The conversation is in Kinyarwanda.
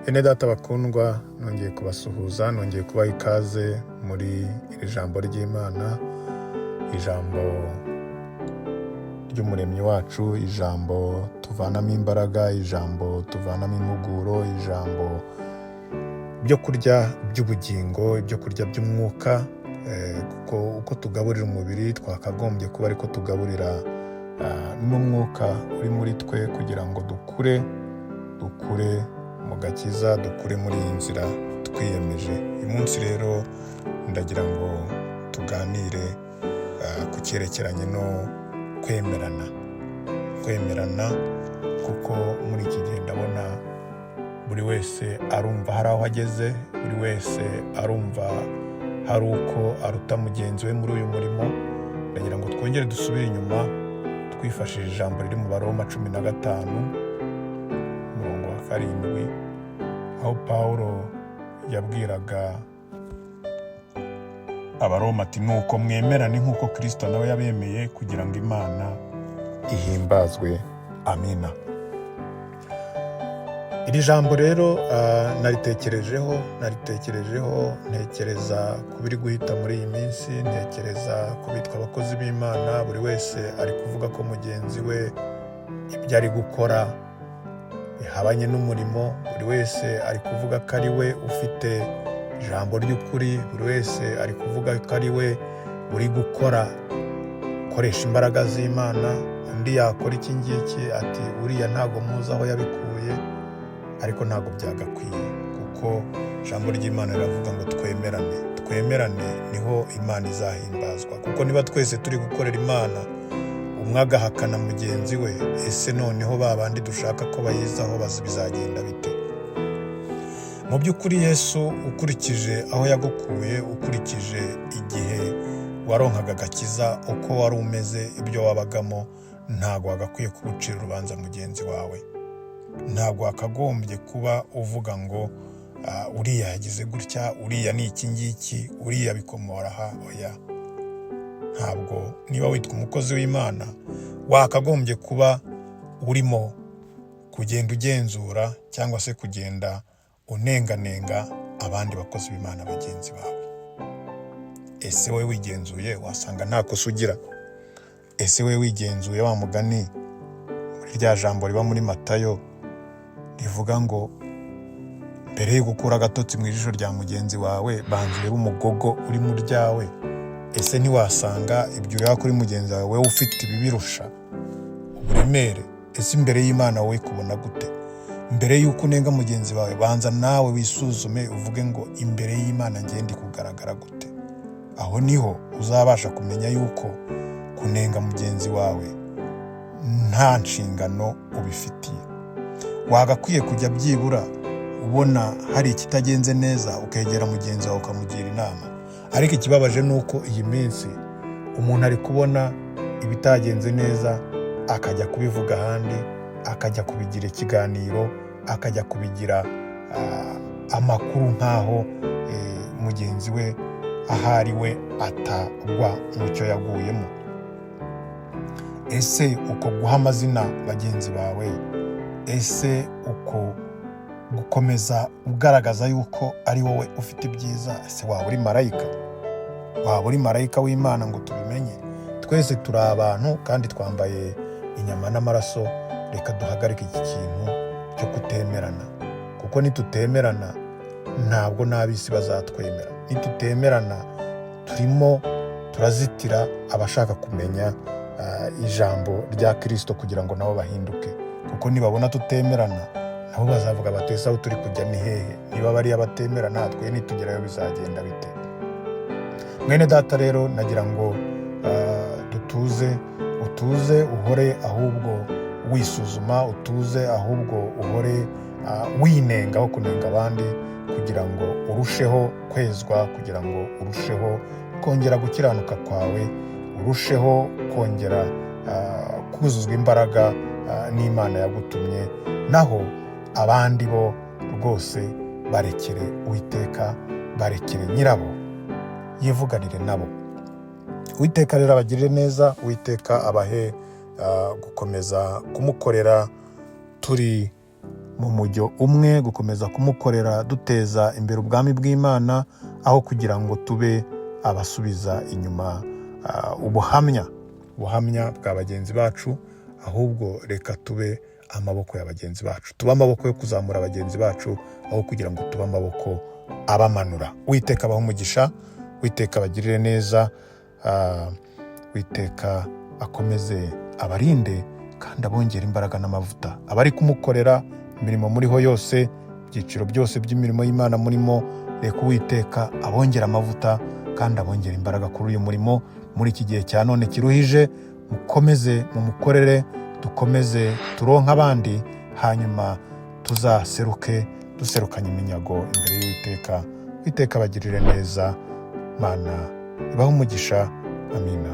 Bene data bakundwa, nongeye kubasuhuza, nongeye kubaha ikaze muri iri jambo ry'Imana, ijambo ry'umuremyi wacu, ijambo tuvanamo imbaraga, ijambo tuvanamo impuguro, ijambo byo kurya by'ubugingo, ibyo kurya by'umwuka, kuko uko tugaburira umubiri twakagombye kuba ariko tugaburira n'umwuka uri muri twe, kugira ngo dukure mu gakiza, dukure muri iyi nzira twiyemeje. Uyu munsi rero ndagira ngo tuganire ku cyerekeranye no kwemerana, kuko muri iki gihe ndabona buri wese arumva hari aho ageze, buri wese arumva hari uko aruta mugenzi we muri uyu murimo. Ndagira ngo twongere dusubire inyuma twifashishije ijambo riri mu Baroma 15 umurongo wa 7, aho Pawulo yabwiraga Abaroma ati nuko mwemerane nk'uko Kristo nawe yabemeye, kugira ngo Imana ihimbazwe. Amina. Iri jambo rero naritekerejeho, ntekereza ku biri guhita muri iyi minsi, ntekereza ku bitwa abakozi b'Imana. Buri wese ari kuvuga ko mugenzi we ibyo ari gukora bihabanye n'umurimo, buri wese ari kuvuga ko ari we ufite ijambo ry'ukuri, buri wese ari kuvuga ko ari we uri gukoresha imbaraga z'Imana. Undi yakora iki ngiki ati uriya ntabwo muzi aho yabikuye, ariko ntabwo byagakwiye, kuko ijambo ry'Imana riravuga ngo twemerane niho Imana izahimbazwa. Kuko niba twese turi gukorera Imana, umwe agahakana mugenzi we, ese noneho ba bandi dushaka ko bayizaho bizagenda bite? Mu by'ukuri Yesu, ukurikije aho yagukuye, ukurikije igihe waronkaga agakiza, uko wari umeze, ibyo wabagamo, ntabwo wagakwiye kubucira urubanza mugenzi wawe. Ntabwo wakagombye kuba uvuga ngo uriya yagize gutya, uriya ni iki ngiki, uriya bikomora aha. Oya, ntabwo. Niba witwa umukozi w'Imana, wakagombye kuba urimo kugenda ugenzura cyangwa se kugenda unenganenga abandi bakozi b'Imana bagenzi bawe. Ese we wigenzuye wasanga nta kosa ugira? Ese we wigenzuye, wa mugani muri rya jambo riba muri Matayo rivuga ngo mbere yo gukura agatotsi mu ijisho rya mugenzi wawe, banza urebe umugogo uri mu ryawe. Ese ntiwasanga ibyo ureba kuri mugenzi wawe wowe ufite ibibirusha uburemere? Ese imbere y'Imana wowe kubona gute? Mbere y'uko unenga mugenzi wawe, banza nawe wisuzume, uvuge ngo imbere y'Imana njye ndi kugaragara gute? Aho niho uzabasha kumenya yuko kunenga mugenzi wawe nta nshingano ubifitiye. Wagakwiye kujya byibura ubona hari ikitagenze neza, ukegera mugenzi wawe ukamugira inama. Ariko ikibabaje ni uko iyi minsi umuntu ari kubona ibitagenze neza, akajya kubivuga ahandi, akajya kubigira ikiganiro, akajya kubigira amakuru, nk'aho mugenzi we ahari we atagwa mu cyo yaguyemo. Ese uko guha amazina bagenzi bawe, ese uko gukomeza ugaragaza yuko ari wowe ufite ibyiza, ese waba uri marayika? Waba uri marayika w'Imana ngo tubimenye? Twese turi abantu kandi twambaye inyama n'amaraso. Reka duhagarike iki kintu cyo kutemerana, kuko nitutemerana ntabwo n'ab'isi bazatwemera. Nitutemerana turimo turazitira abashaka kumenya ijambo rya Kristo kugira ngo nabo bahinduke. Kuko nibabona tutemerana, nabo bazavuga bati ese aho turi kujya ni hehe? Niba bariya batemerana, twe nitugerayo bizagenda bite? Mwene data rero, nagira ngo utuze uhore ahubwo wisuzuma, utuze ahubwo uhore winenga aho kunenga abandi, kugira ngo urusheho kwezwa, kugira ngo urusheho kongera gukiranuka kwawe, urusheho kongera kuzuzwa imbaraga n'Imana yagutumye. Naho abandi bo rwose barekere Uwiteka, barekere nyirabo yivuganire nabo. Uwiteka rero abagirire neza, Uwiteka abahe gukomeza kumukorera turi mu mujyo umwe, gukomeza kumukorera duteza imbere ubwami bw'Imana, aho kugira ngo tube abasubiza inyuma ubuhamya bwa bagenzi bacu, ahubwo reka tube amaboko ya bagenzi bacu, tube amaboko yo kuzamura bagenzi bacu, aho kugira ngo tube amaboko abamanura. Uwiteka abahe umugisha, Uwiteka abagirire neza, Uwiteka akomeze abarinde kandi abongera imbaraga n'amavuta. Abari kumukorera imirimo muriho yose, ibyiciro byose by'imirimo y'Imana murimo, reka Uwiteka abongera amavuta kandi abongera imbaraga kuri uyu murimo muri iki gihe cya none kiruhije. Mukomeze mumukorere, dukomeze turonke abandi, hanyuma tuzaseruke duserukanye iminyago imbere y'Uwiteka. Uwiteka abagirire neza, Mana ibahe umugisha. Amina.